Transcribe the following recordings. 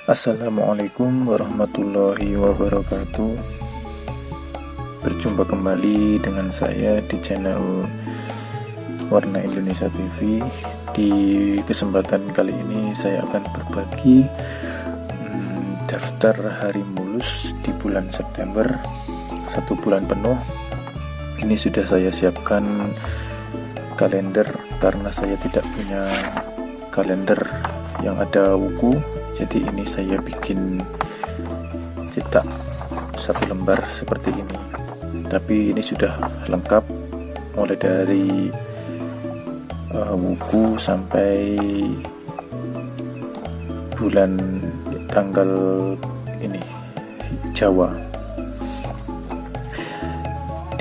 Assalamualaikum warahmatullahi wabarakatuh. Berjumpa kembali dengan saya di channel Warna Indonesia TV. Di kesempatan kali ini saya akan berbagi daftar hari mulus di bulan September, 1 bulan penuh. Ini sudah saya siapkan kalender karena saya tidak punya kalender yang ada wuku. Jadi ini saya bikin cetak 1 lembar seperti ini. Tapi ini sudah lengkap mulai dari wuku sampai bulan tanggal ini Jawa.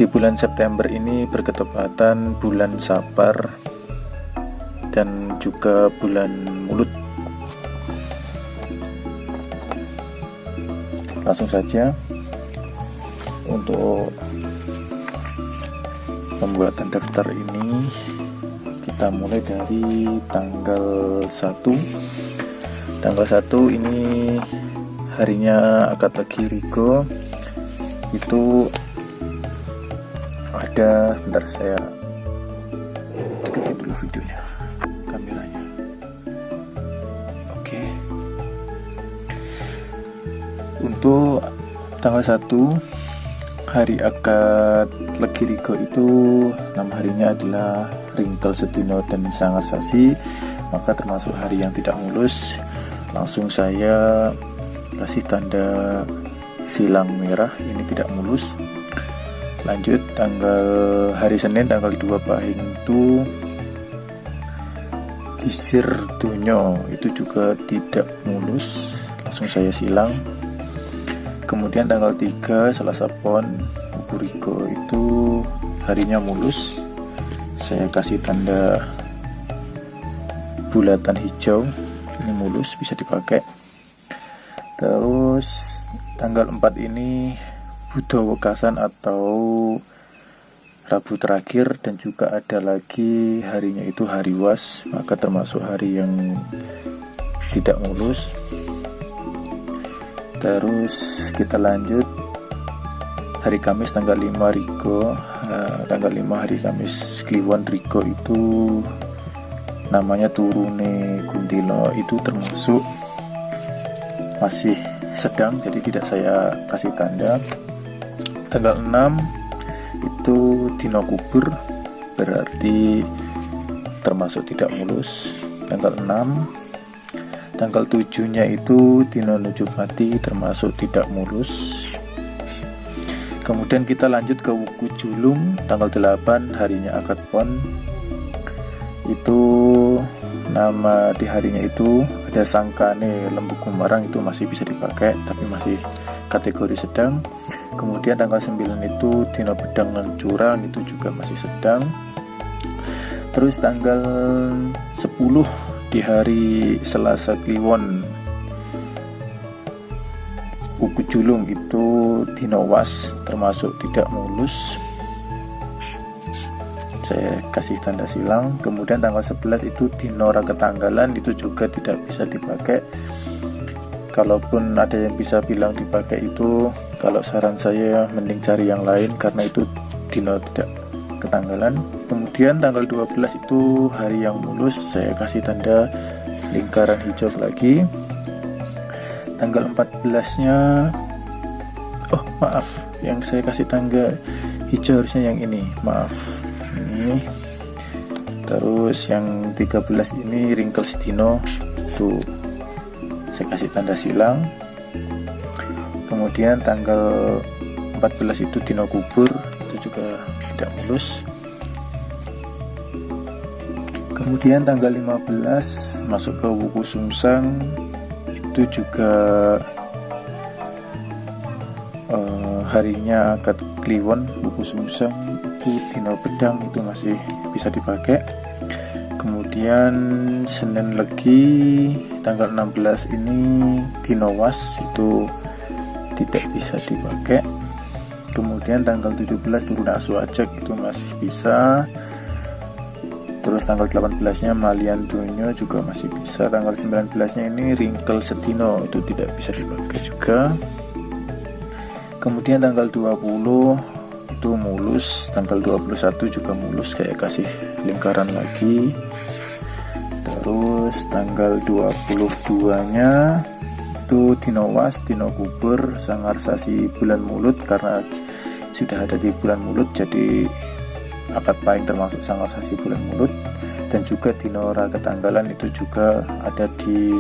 Di bulan September ini berketepatan bulan Sapar dan juga bulan Mulut. Langsung saja untuk pembuatan daftar ini kita mulai dari tanggal 1. Tanggal 1 ini harinya akad legi Rigo. Itu ada, bentar saya deketin dulu videonya, kameranya. Oke. Untuk tanggal 1 hari akad legi Rigo itu 6 harinya adalah Ringkel Sedino dan Sangar Sasi, maka termasuk hari yang tidak mulus. Langsung saya kasih tanda silang merah, ini tidak mulus. Lanjut tanggal hari Senin tanggal 2 Pahing itu Gisir Dunyo, itu juga tidak mulus, langsung saya silang. Kemudian tanggal 3 Selasa Pon Rigo itu harinya mulus, saya kasih tanda bulatan hijau, ini mulus, bisa dipakai. Terus tanggal 4 ini Budo Wekasan atau Rabu terakhir, dan juga ada lagi harinya itu hari Was, maka termasuk hari yang tidak mulus. Terus kita lanjut hari Kamis tanggal 5 Rigo. Tanggal 5 hari Kamis Kliwon Rigo itu namanya Turune Guntilo, itu termasuk masih sedang, jadi tidak saya kasih tanda. Tanggal 6 itu Dino Kubur, berarti termasuk tidak mulus. Tanggal 6. Tanggal 7 nya itu Dino Nuju Mati, termasuk tidak mulus. Kemudian kita lanjut ke Wuku Julung tanggal 8 harinya akad Pon. Itu nama di harinya itu ada Sangkane Lembu Gumarang, itu masih bisa dipakai tapi masih kategori sedang. Kemudian tanggal 9 itu Dino Bedang Lencurang, itu juga masih sedang. Terus tanggal 10 di hari Selasa Kliwon Wuku Julung itu Dino Was, termasuk tidak mulus, saya kasih tanda silang. Kemudian tanggal 11 itu Dino Raketanggalan, itu juga tidak bisa dipakai. Kalaupun ada yang bisa bilang dipakai, itu kalau saran saya mending cari yang lain karena itu Dino tidak ketanggalan. Kemudian tanggal 12 itu hari yang mulus, saya kasih tanda lingkaran hijau lagi. Tanggal 14 nya maaf, yang saya kasih tangga hijau harusnya yang ini, maaf, ini. Terus yang 13 ini Ringkel Sedino, itu saya kasih tanda silang. Kemudian tanggal 14 itu Dino Kubur, itu juga tidak mulus. Kemudian tanggal 15 masuk ke Wuku Sungsang, itu juga harinya akad Kliwon Wuku Sungsang, itu Dino Bedang, itu masih bisa dipakai. Kemudian Senin Legi tanggal 16 ini Dino Was, itu tidak bisa dipakai. Kemudian tanggal 17 Turun Asu Ajak, itu masih bisa. Terus tanggal 18-nya Malian Donyo juga masih bisa. Tanggal 19-nya ini Ringkel Sedino, itu tidak bisa dipakai juga. Kemudian tanggal 20 itu mulus, tanggal 21 juga mulus, kayak kasih lingkaran lagi. Terus tanggal 22-nya itu Dino Was, Dino Kubur, Sangar Sasi Bulan Mulut, karena sudah ada di bulan mulut jadi akad pahing termasuk Sangar Sasi Bulan Mulut. Dan juga Dino Ora Ketanggalan itu juga ada di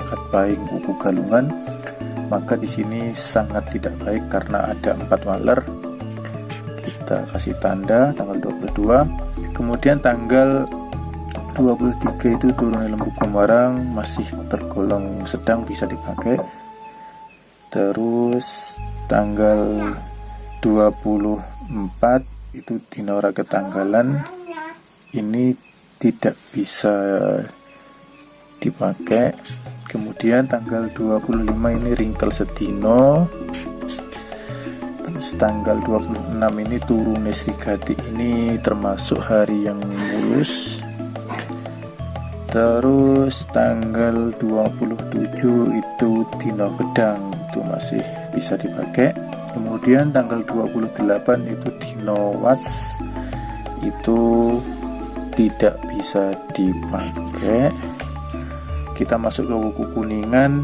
akad pahing Uku Galungan. Maka di sini sangat tidak baik karena ada 4 waler. Kita kasih tanda tanggal 22. Kemudian tanggal 23 itu turun lembu Kumarang, masih tergolong sedang, bisa dipakai. Terus tanggal 24 itu Dino Ora Ketanggalan, ini tidak bisa dipakai. Kemudian tanggal 25 ini Ringkel Sedino. Terus tanggal 26 ini Turu Nesrigati, ini termasuk hari yang mulus. Terus tanggal 27 itu Dino Gedang, itu masih bisa dipakai. Kemudian tanggal 28 itu Dino Was, itu tidak bisa dipakai. Kita masuk ke Wuku Kuningan,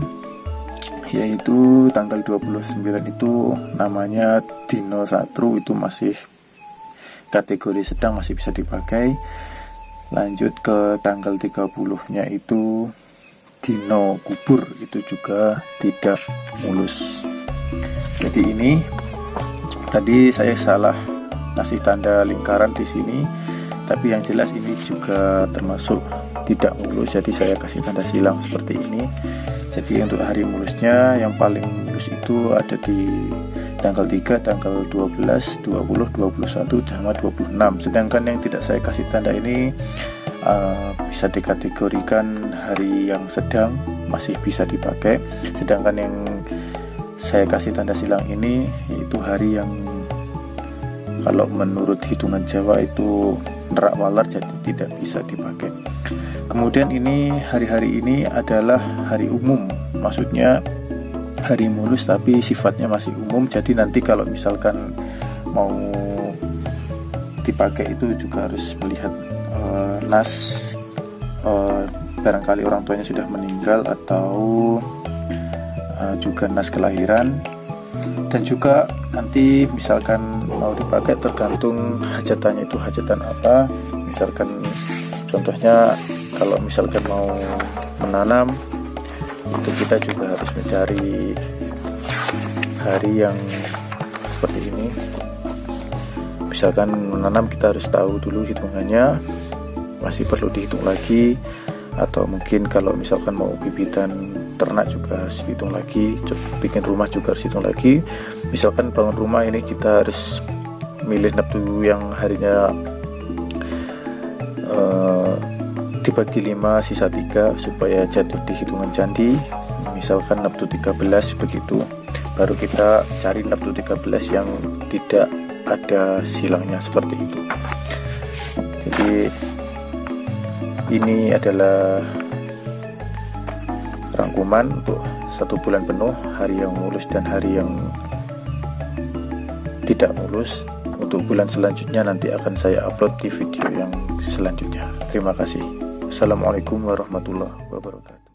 yaitu tanggal 29 itu namanya Dino Satru, itu masih kategori sedang, masih bisa dipakai. Lanjut ke tanggal 30-nya itu Dino Kubur, itu juga tidak mulus. Jadi ini tadi saya salah kasih tanda lingkaran di sini, tapi yang jelas ini juga termasuk tidak mulus, jadi saya kasih tanda silang seperti ini. Jadi untuk hari mulusnya yang paling mulus itu ada di tanggal 3, tanggal 12, 20, 21, sama 26. Sedangkan yang tidak saya kasih tanda ini bisa dikategorikan hari yang sedang, masih bisa dipakai. Sedangkan yang saya kasih tanda silang ini yaitu hari yang kalau menurut hitungan Jawa itu nerak walar, jadi tidak bisa dipakai. Kemudian ini hari-hari ini adalah hari umum, maksudnya hari mulus tapi sifatnya masih umum. Jadi nanti kalau misalkan mau dipakai itu juga harus melihat nas, barangkali orang tuanya sudah meninggal, atau juga nas kelahiran. Dan juga nanti misalkan mau dipakai tergantung hajatannya, itu hajatan apa. Misalkan contohnya kalau misalkan mau menanam, itu kita juga harus mencari hari yang seperti ini. Misalkan menanam kita harus tahu dulu hitungannya, masih perlu dihitung lagi. Atau mungkin kalau misalkan mau bibitan ternak juga harus dihitung lagi, bikin rumah juga harus dihitung lagi. Misalkan bangun rumah ini kita harus milih neptu yang harinya dibagi 5 sisa 3 supaya jatuh di hitungan candi. Misalkan neptu 13 begitu, baru kita cari neptu 13 yang tidak ada silangnya, seperti itu. Jadi ini adalah rangkuman untuk 1 bulan penuh, hari yang mulus dan hari yang tidak mulus. Untuk bulan selanjutnya nanti akan saya upload di video yang selanjutnya. Terima kasih. Assalamualaikum warahmatullahi wabarakatuh.